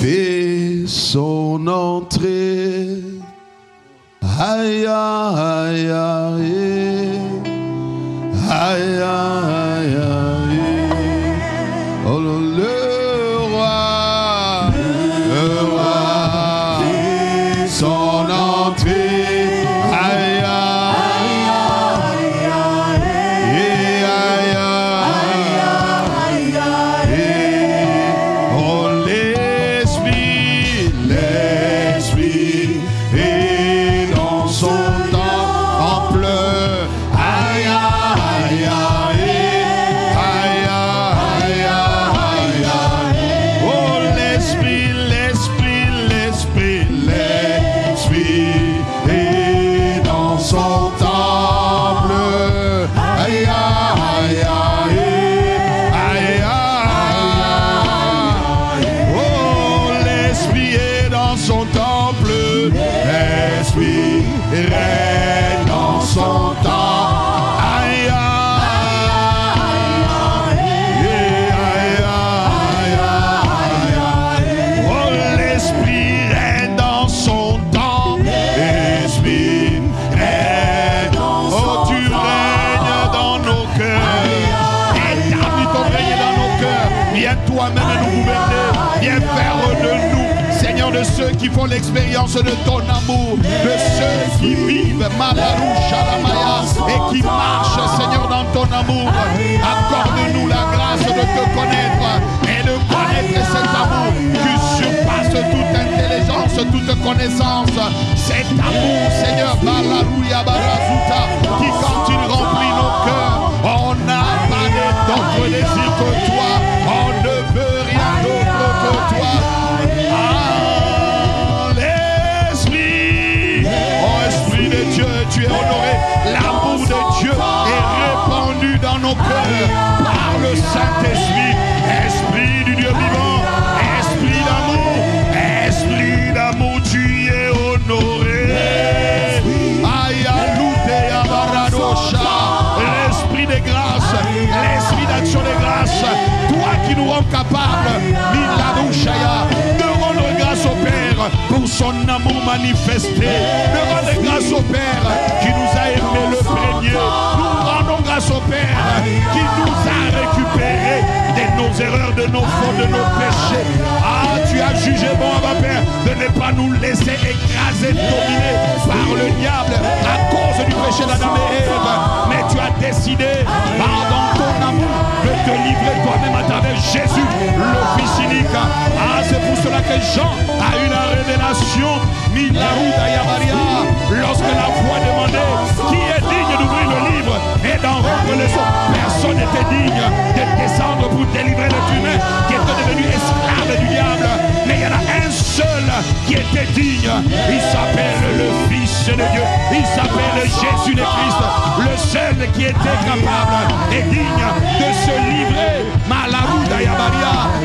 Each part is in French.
fait son entrée. Aïe, aïe, aïe, aïe, aïe, aïe. Oh, le roi fait son entrée. Aïe, aïe, aïe, aïe, aïe, aïe. Oh, l'Esprit est dans son temple. Aïe, aïe, aïe, aïe, aïe, aïe, aïe. Oh, l'Esprit est dans son temple. Aïe, aïe, aïe, aïe, aïe. Oh, l'Esprit est dans son temple. L'Esprit règne dans son temple. Aïe, oh, l'Esprit règne dans son temple. L'Esprit règne. Oh, tu règnes dans nos cœurs. Établis ton règne dans nos cœurs. Viens toi-même nous gouverner. Viens faire de nous, Seigneur, de ceux qui font l'expérience de ton amour, de ceux qui vivent Malaroucha Lamaya et qui marchent, Seigneur, dans ton amour. Accorde-nous la grâce de te connaître et de connaître cet amour qui surpasse toute intelligence, toute connaissance. Cet amour, Seigneur, Malarouya Barazuta, qui quand il remplit nos cœurs, on n'a pas d'autre désir que toi. On ne veut rien d'autre que toi. Esprit de Dieu, tu es honoré. L'amour de Dieu est répandu dans nos cœurs par le Saint-Esprit. Esprit du Dieu vivant, esprit d'amour, tu es honoré. L'esprit des grâces, l'esprit d'action des grâces, toi qui nous rends capables, de rendre grâce au Père pour son amour manifesté, de rendre grâce au Père qui nous a aimés le premier. Nous rendons grâce au Père qui nous a récupérés de nos erreurs, de nos fautes, de nos péchés. Ah, tu as jugé bon, ma Père, de ne pas nous laisser écraser, dominer par le diable à cause du péché d'Adam et Ève. Mais tu as décidé, dans ton amour, de te livrer toi-même à travers Jésus, le Fils unique. Ah, c'est pour cela que Jean a eu la révélation, lorsque la voix demandait qui est digne d'ouvrir le livre et d'en rompre les os. Personne n'était digne de descendre pour délivrer l'être humain qui était devenu esclave du diable. Mais il y en a un seul qui était digne. Il s'appelle le Fils de Dieu. Il s'appelle Jésus le Christ. Le seul qui était capable et digne de se livrer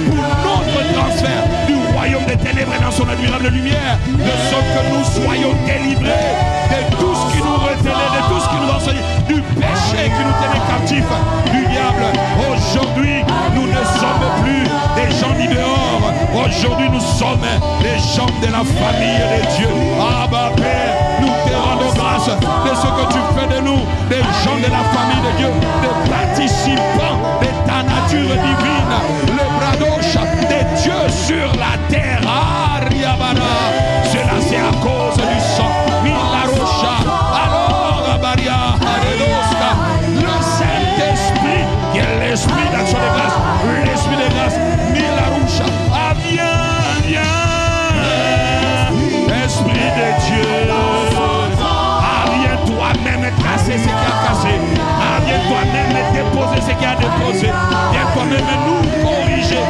pour notre transfert du royaume des ténèbres dans son admirable lumière, de sorte que nous soyons délivrés de tout ce qui nous retenait, de tout ce qui nous enseignait, du péché qui nous tenait captifs, du diable. Aujourd'hui, nous ne sommes plus des gens du dehors. Aujourd'hui, nous sommes les gens de la famille de Dieu. Abba Père, nous te rendons grâce de ce que tu fais de nous, des gens de la famille de Dieu, des participants de ta nature divine, le bradoche de Dieu sur la terre. Cela c'est à cause du sang. Alors, le Saint-Esprit, qui est l'esprit d'action de grâce, l'esprit de grâce, viens, Esprit de Dieu, viens toi-même casser ce qui a cassé, viens toi-même déposer ce qui a déposé, viens toi-même nous corriger.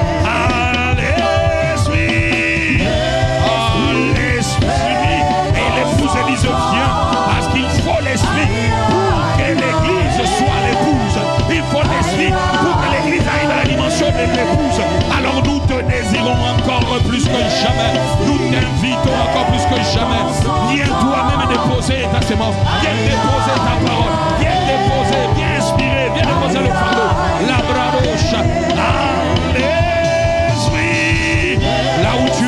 Viens, parce qu'il faut l'esprit pour que l'église soit l'épouse. Il faut l'esprit pour que l'église arrive à la dimension de l'épouse. Alors nous te désirons encore plus que jamais. Nous t'invitons encore plus que jamais. Viens toi-même déposer ta sémence. Viens déposer ta parole. Viens déposer, viens inspirer, viens déposer le fardeau. La bradoche, l'esprit, là où tu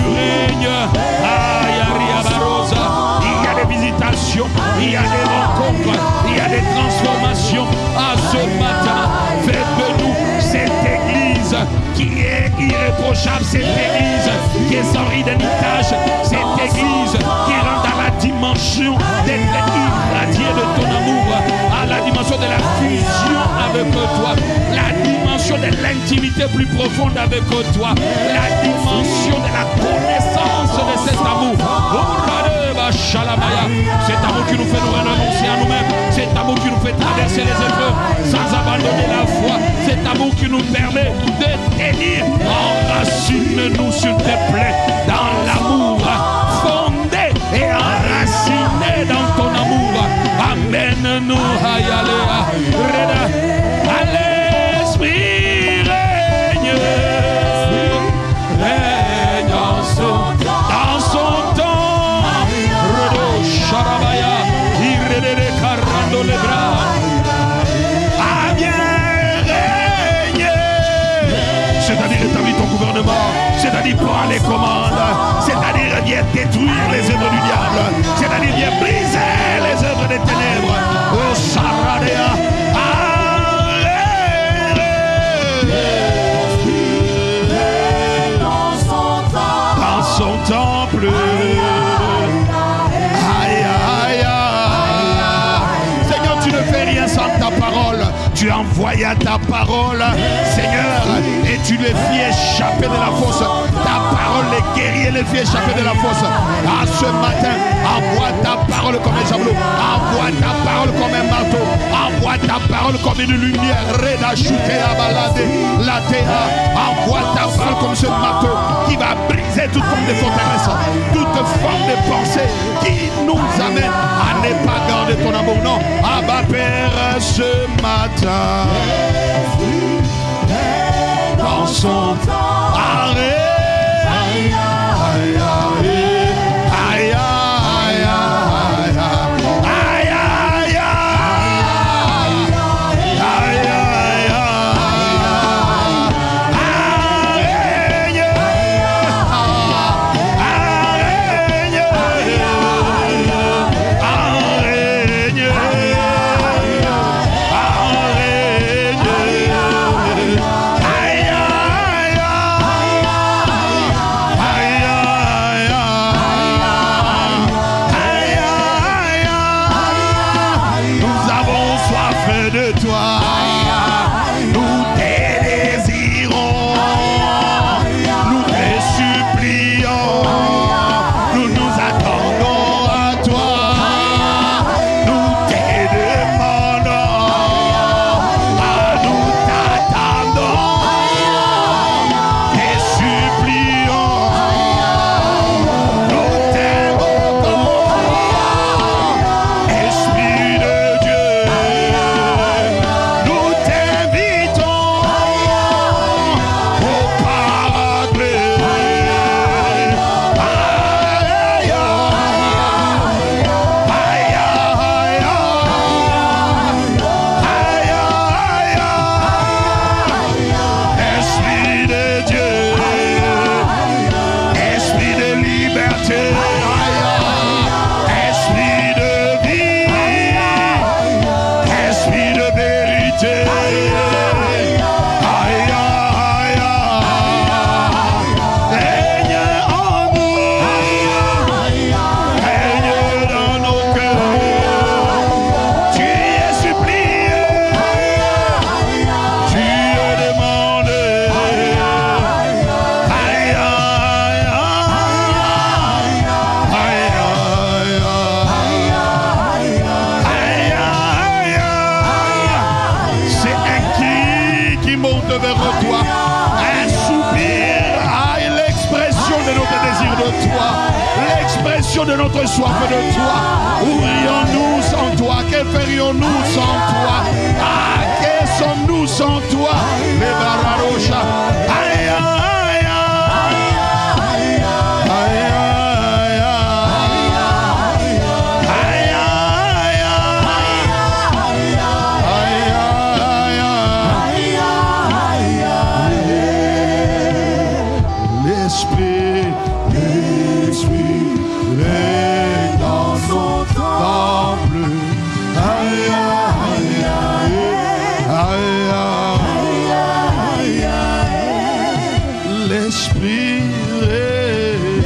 ce matin, fais de nous cette église qui est irréprochable, cette église qui est sans ride ni tache, cette église qui rentre à la dimension d'être irradiée de ton amour, à la dimension de la fusion avec toi, la dimension de l'intimité plus profonde avec toi, la dimension de la connaissance de cet amour. Cet amour qui nous fait nous renoncer à nous-mêmes, cet amour qui nous fait traverser les épreuves sans abandonner la foi, cet amour qui nous permet de tenir. Enracine-nous s'il te plaît dans l'amour, fondé et enraciné dans ton amour. Amène-nous à y aller. À l'esprit règne dans son temps. Sharabaya, irrédé carrando les bras. Ah bien régner, c'est-à-dire établir ton gouvernement, c'est-à-dire prendre les commandes, c'est-à-dire viens détruire les œuvres du diable, c'est-à-dire viens briser les œuvres des ténèbres. Oh Saradea, dans son temple. Sans ta parole, tu envoyais ta parole, Seigneur, et tu les fis échapper de la fosse. Ta parole, les guerriers les fit échapper de la fosse. À ce matin, envoie ta parole comme un javelot, envoie ta parole comme un marteau, envoie ta parole comme une lumière. Reda chutea balade, la terre, envoie ta parole comme ce marteau qui va briser toute forme de forteresse, toute forme de pensée qui nous amène à ne pas garder ton amour. Non, Abba Père, ce matin, dans son arrêt, aïe, aïe, aïe, aïe, de notre soif de toi. Où irions-nous sans toi? Que ferions-nous sans toi? Ah, que sommes-nous sans toi? Les bararosha. Aïe, aïe, aïe, l'Esprit règne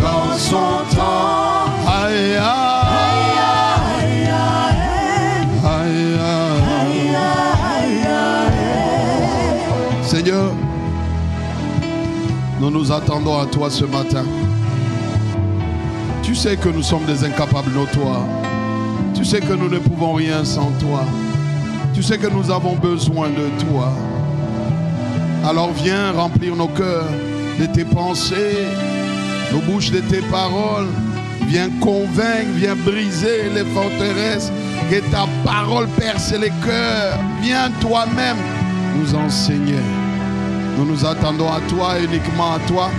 dans son temps. Aïe, aïe, aïe, aïe. Seigneur, nous nous attendons à toi ce matin. Tu sais que nous sommes des incapables notoires. Tu sais que nous ne pouvons rien sans toi. Tu sais que nous avons besoin de toi. Alors viens remplir nos cœurs de tes pensées, nos bouches de tes paroles. Viens convaincre, viens briser les forteresses. Que ta parole perce les cœurs. Viens toi-même nous enseigner. Nous nous attendons à toi, uniquement à toi.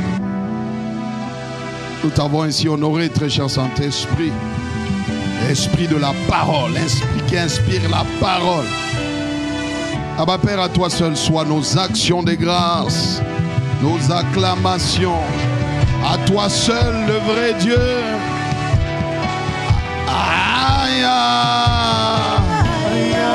Nous t'avons ainsi honoré, très cher Saint-Esprit. Esprit de la parole, esprit qui inspire la parole. Abba Père, à toi seul soient nos actions de grâce, nos acclamations. À toi seul le vrai Dieu. Aïe, aïe, aïe,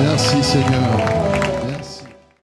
Merci Seigneur.